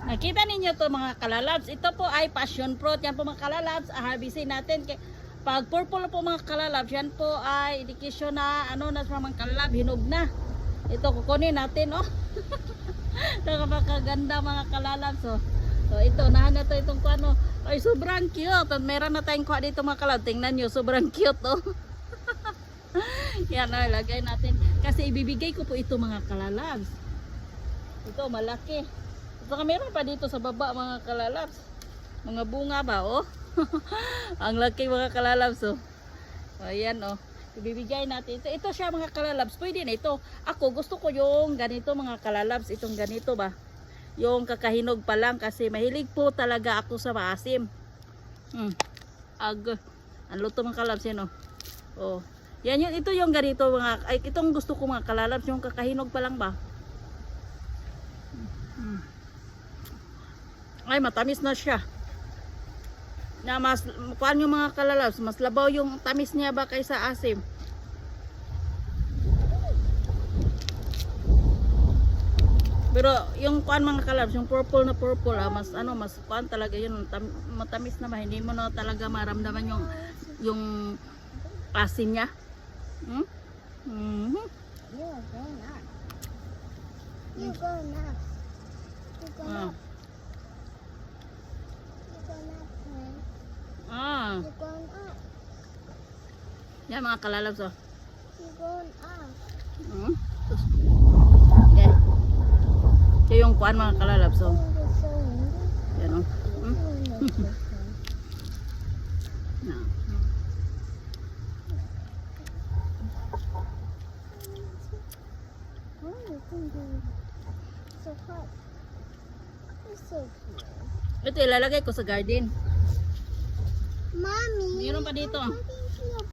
Nakita ninyo to mga kalalabs. Ito po ay passion fruit. Yan po mga kalalabs. Harvestin natin. Pag purple po mga kalalabs, yan po ay indikasyon na ano na sa mga kalalab, hinog na. Ito kukunin natin, oh. Nakapakaganda mga kalalabs, oh. So ito, nahan na to itong kuano. Ay, sobrang cute. At meron na tayong kuha dito mga kalalabs. Tingnan nyo, sobrang cute, oh. Yan, lagay natin. Kasi ibibigay ko po ito mga kalalabs. Ito, malaki. Saka meron pa dito sa baba mga kalalabs. Mga bunga ba, oh. Ang laki mga kalalabs, oh. Ayan, oh. Ibibigay natin. Ito siya mga kalalabs. Pwede na ito. Ako gusto ko yung ganito mga kalalabs. Itong ganito ba. Yung kakahinog pa lang kasi mahilig po talaga ako sa maasim. Ang luto mga kalalabs yan, oh. Oh. Yan yun. Ito yung ganito mga. Ay, itong gusto ko mga kalalabs. Yung kakahinog pa lang ba. Ay, matamis na siya. Na mas, kuhaan yung mga kalalabs, mas labaw yung tamis niya ba kaysa asim. Pero yung kuhaan mga kalalabs, yung purple na purple, mas ano, mas kuhaan talaga yun, matamis na ba, hindi mo na talaga maramdaman yung asim niya. You're going up. You're going up. You're going up. You're going up. Yan mga kalalabs, oh. You're going up. Yan. Ito yung kuhaan mga kalalabs, oh. Yan, oh. So hot. It's so cute. Ito ilalagay ko sa garden. Mommy. Mayroon pa dito.